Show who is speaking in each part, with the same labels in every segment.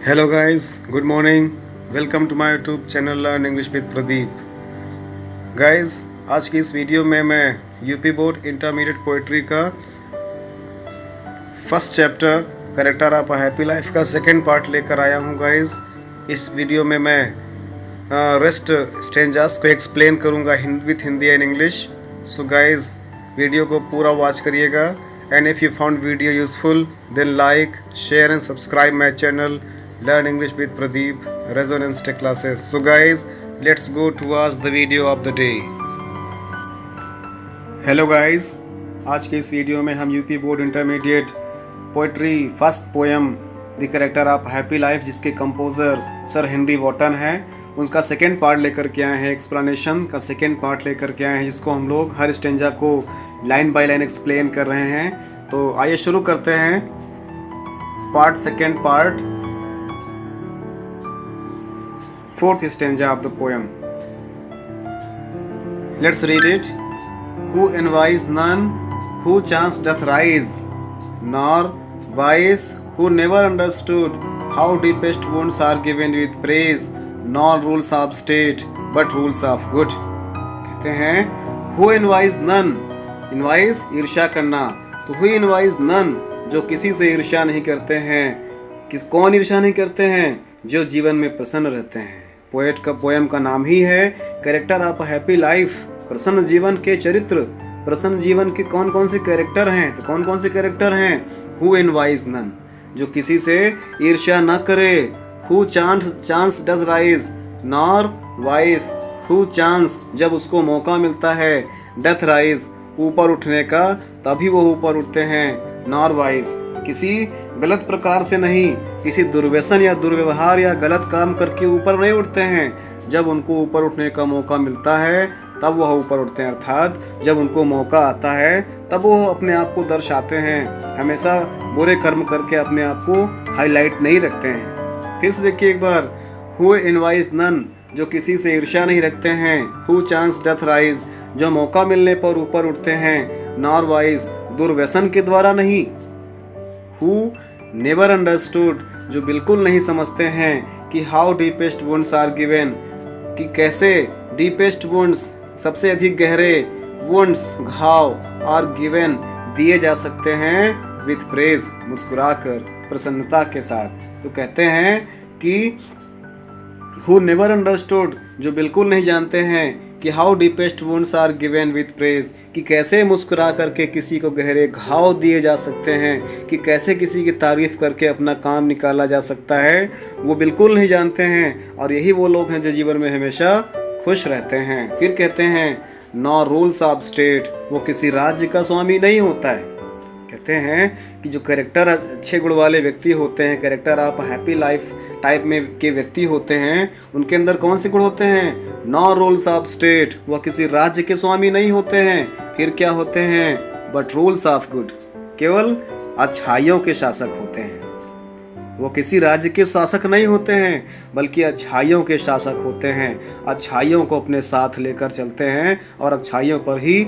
Speaker 1: Hello guys, good morning. Welcome to my YouTube channel learn English with Pradeep. Guys, आज की इस video में मैं यूपी बोर्ड इंटरमीडिएट पोइट्री का first chapter character of a happy life का second part लेकर आया हूँ। गाइस, इस वीडियो में मैं रेस्ट स्टेंजास को एक्सप्लेन करूँगा with Hindi and English. So guys, video को पूरा वॉच करिएगा and if you found video useful then like, share and subscribe my channel Learn English with Pradeep Resonance Tech Classes. So guys, let's go towards the video of the day. Hello guys, आज के इस video में हम UP board intermediate poetry first poem the character of happy life, जिसके composer sir Henry Wharton हैं, उनका second part लेकर के आए हैं। एक्सप्लेनेशन का सेकेंड पार्ट लेकर के आए हैं, जिसको हम लोग हर स्टेंजा को लाइन बाय लाइन एक्सप्लेन कर रहे हैं। तो आइए शुरू करते हैं second part, fourth stanza of the poem. Let's read it. Who envies none, who chance doth rise, nor wise, who never understood how deepest wounds are given with praise, nor rules of state, but rules of good. कहते हैं who envies none, envies ईर्ष्या करना, तो who envies none, जो किसी से ईर्ष्या नहीं करते हैं। कौन ईर्ष्या नहीं करते हैं? जो जीवन में प्रसन्न रहते हैं। पोएम का नाम ही है कैरेक्टर ऑफ हैप्पी लाइफ, प्रसन्न जीवन के चरित्र। प्रसन्न जीवन के कौन कौन से कैरेक्टर हैं? तो कौन कौन से कैरेक्टर हैं? हु एनवाइज नन, जो किसी से ईर्ष्या न करे। Who chance does rise, nor vice, who chance, जब उसको मौका मिलता है, डथ राइज, ऊपर उठने का, तभी वो ऊपर उठते हैं। नॉर वाइज, किसी गलत प्रकार से नहीं, किसी दुर्व्यसन या दुर्व्यवहार या गलत काम करके ऊपर नहीं उठते हैं। जब उनको ऊपर उठने का मौका मिलता है तब वह ऊपर उठते हैं, अर्थात जब उनको मौका आता है तब वो अपने आप को दर्शाते हैं। हमेशा बुरे कर्म करके अपने आप को हाईलाइट नहीं रखते हैं। फिर से देखिए एक बार, हु एनवाइज नन, जो किसी से ईर्ष्या नहीं रखते हैं। हु चांस डथ राइज, जो मौका मिलने पर ऊपर उठते हैं। नॉर वाइज, दुर्व्यसन के द्वारा नहीं। हु नेवर अंडरस्टूड, जो बिल्कुल नहीं समझते हैं कि how deepest wounds are given, कि कैसे डीपेस्ट वुंड्स, सबसे अधिक गहरे वुंड्स, घाव, आर गिवन, दिए जा सकते हैं विथ प्रेज, मुस्कुराकर, प्रसन्नता के साथ। तो कहते हैं कि हु नेवर अंडरस्टूड, जो बिल्कुल नहीं जानते हैं कि how deepest wounds are given with praise, कि कैसे मुस्कुरा करके किसी को गहरे घाव दिए जा सकते हैं, कि कैसे किसी की तारीफ करके अपना काम निकाला जा सकता है, वो बिल्कुल नहीं जानते हैं। और यही वो लोग हैं जो जीवन में हमेशा खुश रहते हैं। फिर कहते हैं नॉ रूल्स ऑफ स्टेट, वो किसी राज्य का स्वामी नहीं होता है। कहते हैं कि जो कैरेक्टर अच्छे गुण वाले व्यक्ति होते हैं, character of happy life type में के व्यक्ति होते हैं, उनके अंदर कौन से गुण होते हैं? नो रूल्स ऑफ स्टेट, वह किसी राज्य के स्वामी नहीं होते हैं। फिर क्या होते हैं? बट रूल्स ऑफ गुड, केवल अच्छाइयों के शासक होते हैं। वो किसी राज्य के शासक नहीं होते हैं, बल्कि अच्छाइयों के शासक होते हैं। अच्छाइयों को अपने साथ लेकर चलते हैं और अच्छाइयों पर ही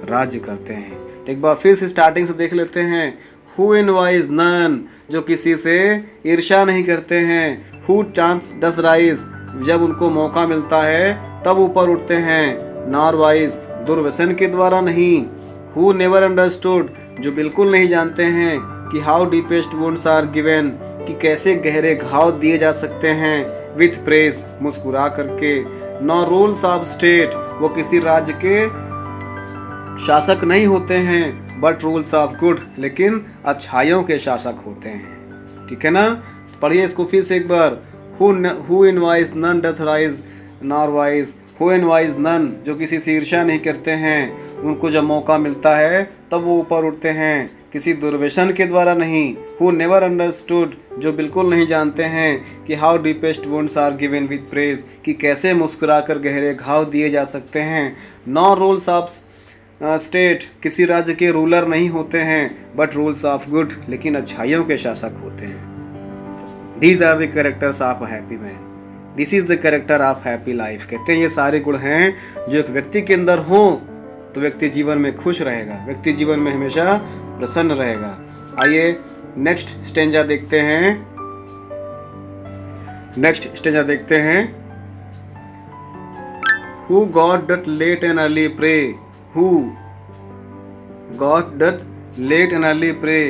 Speaker 1: राज्य करते हैं। एक बार फिर से स्टार्टिंग से देख लेते हैं। हु एनवाइज नन, जो किसी से ईर्ष्या नहीं करते हैं। हु चांस डस राइज, जब उनको मौका मिलता है तब ऊपर उठते हैं। नॉर वाइज, दुर्व्यसन के द्वारा नहीं। हु नेवर अंडरस्टूड, जो बिल्कुल नहीं जानते हैं कि how deepest wounds are given, कि कैसे गहरे घाव दिए जा सकते हैं विथ प्रेज, मुस्कुरा करके। नॉर रूल्स ऑफ स्टेट, वो किसी राज्य के शासक नहीं होते हैं, बट रूल्स ऑफ गुड, लेकिन अच्छाइयों के शासक होते हैं। ठीक है ना? पढ़िए इसको फिर से एक बार। Who envies none doth rise, nor vice, who envies none, जो किसी से ईर्ष्या नहीं करते हैं, उनको जब मौका मिलता है तब वो ऊपर उठते हैं, किसी दुर्व्यसन के द्वारा नहीं। हु नेवर अंडरस्टूड, जो बिल्कुल नहीं जानते हैं कि how deepest wounds are given with praise, कि कैसे मुस्कुराकर गहरे घाव दिए जा सकते हैं। नॉ रूल्स ऑफ स्टेट, किसी राज्य के रूलर नहीं होते हैं, बट रूल्स ऑफ गुड, लेकिन अच्छाइयों के शासक होते हैं। These are the characters of a happy man, this is the character of happy life. कहते हैं ये सारे गुण हैं जो एक व्यक्ति के अंदर हो तो व्यक्ति जीवन में खुश रहेगा, व्यक्ति जीवन में हमेशा प्रसन्न रहेगा। आइए नेक्स्ट स्टेंजा देखते हैं। नेक्स्ट स्टेंजा देखते हैं। Who God doth late and early pray, who God doth late and early pray,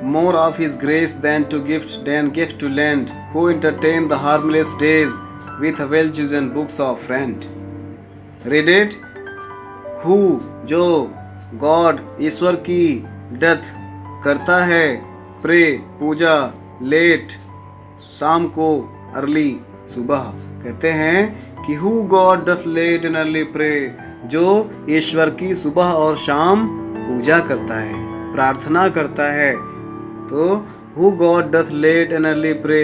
Speaker 1: more of his grace than gift to lend, who entertain the harmless days with well chosen books of friend. Read it. Who जो God ईश्वर की doth करता है, pray पूजा, late शाम को, early सुबह। कहते हैं कि who god doth late and early pray, जो ईश्वर की सुबह और शाम पूजा करता है, प्रार्थना करता है। तो who god doth late and early pray,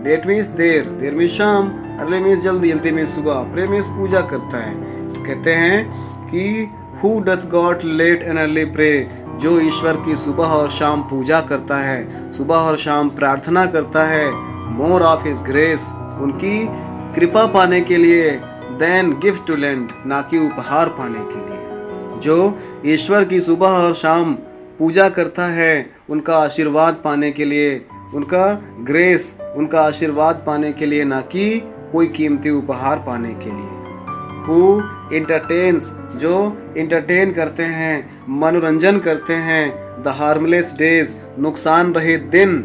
Speaker 1: late means देर मीन्स शाम, अर्ली मीन्स जल्दी मीन्स सुबह, प्रे मीन्स पूजा करता है। तो कहते हैं कि who doth god late and early pray, जो ईश्वर की सुबह और शाम पूजा करता है, सुबह और शाम प्रार्थना करता है, मोर ऑफ हिज ग्रेस, उनकी कृपा पाने के लिए, देन गिफ्ट टू लेंड, ना कि उपहार पाने के लिए। जो ईश्वर की सुबह और शाम पूजा करता है, उनका आशीर्वाद पाने के लिए, उनका ग्रेस, उनका आशीर्वाद पाने के लिए, ना कि कोई कीमती उपहार पाने के लिए। हु इंटरटेन्स, जो इंटरटेन करते हैं, मनोरंजन करते हैं, द हार्मलेस डेज, नुकसान रहित दिन,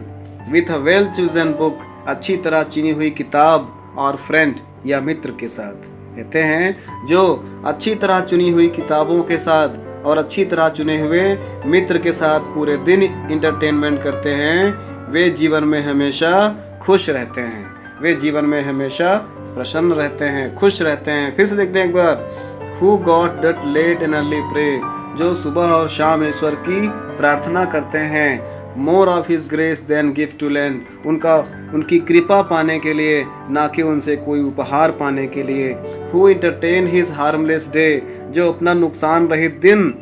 Speaker 1: with a well chosen book, अच्छी तरह चुनी हुई किताब, और फ्रेंड या मित्र के साथ। कहते हैं जो अच्छी तरह चुनी हुई किताबों के साथ और अच्छी तरह चुने हुए मित्र के साथ पूरे दिन इंटरटेनमेंट करते हैं, वे जीवन में हमेशा खुश रहते हैं, वे जीवन में हमेशा प्रसन्न रहते हैं, खुश रहते हैं। फिर से देखते हैं एक बार। Who God doth late and early pray, जो सुबह और शाम ईश्वर की प्रार्थना करते हैं, more of his grace than gift to lend, उनकी कृपा पाने के लिए, ना कि उनसे कोई उपहार पाने के लिए। Who entertain his harmless day, जो अपना नुकसान रहित दिन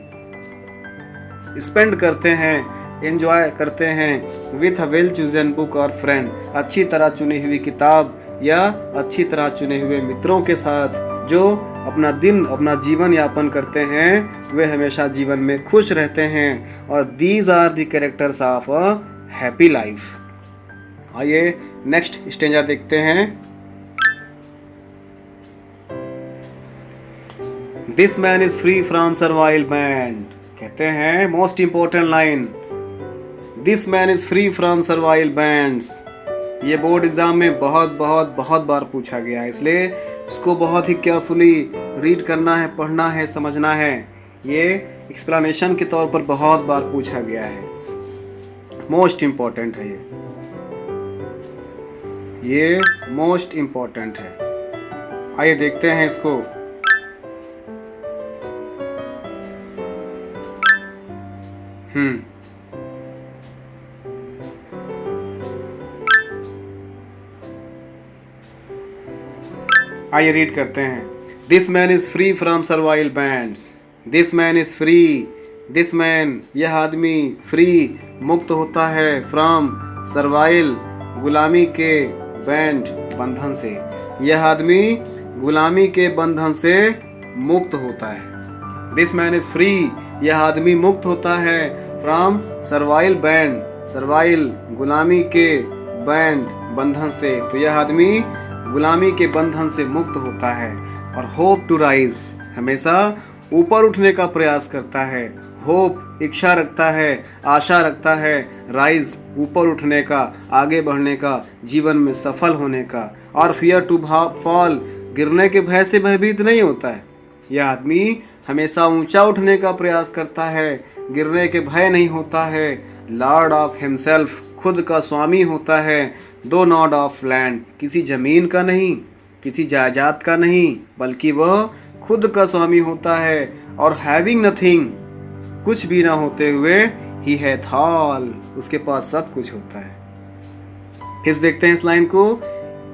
Speaker 1: स्पेंड करते हैं, एंजॉय करते हैं, with a well chosen book और फ्रेंड, अच्छी तरह चुनी हुई किताब या अच्छी तरह चुने हुए मित्रों के साथ, जो अपना दिन, अपना जीवन यापन करते हैं, वे हमेशा जीवन में खुश रहते हैं। और these are the characters of a happy life. आइए नेक्स्ट स्टेंजा देखते हैं। This man is free from servile band. कहते हैं most important line, this man is free from servile bands. ये बोर्ड एग्जाम में बहुत बार पूछा गया है, इसलिए इसको बहुत ही केयरफुली रीड करना है, पढ़ना है, समझना है। ये एक्सप्लेनेशन के तौर पर बहुत बार पूछा गया है, मोस्ट इम्पोर्टेंट है ये मोस्ट इम्पोर्टेंट है। आइए देखते हैं इसको। आइए रीड करते हैं। This man is free from servile bands. This man is free, this man यह आदमी, फ्री मुक्त होता है, फ्रॉम सर्वाइल गुलामी के, बैंड बंधन से। यह आदमी गुलामी के बंधन से मुक्त होता है। दिस मैन इज फ्री, यह आदमी मुक्त होता है, फ्रॉम सर्वाइल बैंड, सर्वाइल गुलामी के, बैंड बंधन से। तो यह आदमी गुलामी के बंधन से मुक्त होता है। और होप टू राइज, हमेशा ऊपर उठने का प्रयास करता है। होप इच्छा रखता है, आशा रखता है, राइज ऊपर उठने का, आगे बढ़ने का, जीवन में सफल होने का। और फियर टू फॉल, गिरने के भय से भयभीत नहीं होता है। यह आदमी हमेशा ऊंचा उठने का प्रयास करता है, गिरने के भय नहीं होता है। लॉर्ड ऑफ हिमसेल्फ, खुद का स्वामी होता है। दो नॉट ऑफ लैंड, किसी जमीन का नहीं, किसी जायदाद का नहीं, बल्कि वह खुद का स्वामी होता है। और हैविंग नथिंग, कुछ भी ना होते हुए, ही हैथ ऑल, उसके पास सब कुछ होता है। फिर देखते हैं इस लाइन को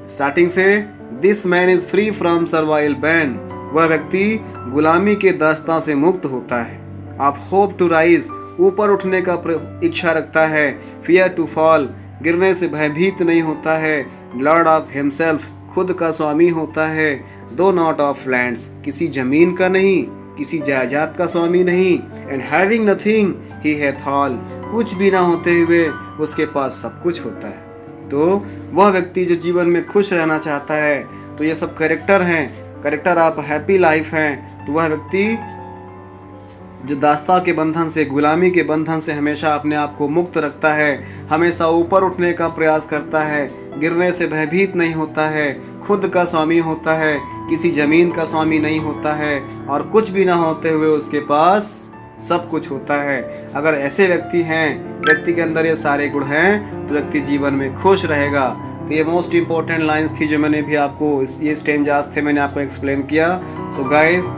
Speaker 1: स्टार्टिंग से। This man is free from servile band, वह व्यक्ति गुलामी के दास्तां से मुक्त होता है। आप होप टू राइज, ऊपर उठने का इच्छा रखता है। फियर टू फॉल, गिरने से भयभीत नहीं होता है। लॉर्ड ऑफ हिमसेल्फ, खुद का स्वामी होता है। दो नॉट ऑफ लैंड्स, किसी जमीन का नहीं, किसी जायदाद का स्वामी नहीं। And having nothing, he hath all, कुछ भी ना होते हुए उसके पास सब कुछ होता है। तो वह व्यक्ति जो जीवन में खुश रहना चाहता है, तो ये सब कैरेक्टर हैं, कैरेक्टर आप हैप्पी लाइफ हैं, तो वह व्यक्ति जो दास्ता के बंधन से, गुलामी के बंधन से हमेशा अपने आप को मुक्त रखता है, हमेशा ऊपर उठने का प्रयास करता है, गिरने से भयभीत नहीं होता है, खुद का स्वामी होता है, किसी ज़मीन का स्वामी नहीं होता है, और कुछ भी ना होते हुए उसके पास सब कुछ होता है। अगर ऐसे व्यक्ति हैं, व्यक्ति के अंदर ये सारे गुण हैं, तो व्यक्ति जीवन में खुश रहेगा। तो ये मोस्ट इंपॉर्टेंट लाइंस थी जो मैंने भी आपको, ये स्टेंजास थे, मैंने आपको एक्सप्लेन किया। सो गाइस,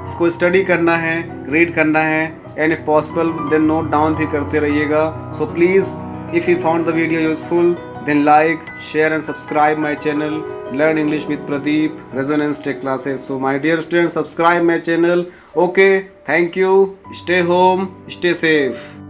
Speaker 1: इसको स्टडी करना है, रीड करना है, and if possible then note down भी करते रहिएगा। So please, if you found the video useful, then like, share and subscribe my channel Learn English with Pradeep, Resonance Tech Classes. So my dear students, subscribe my channel. Okay, thank you. Stay home, stay safe.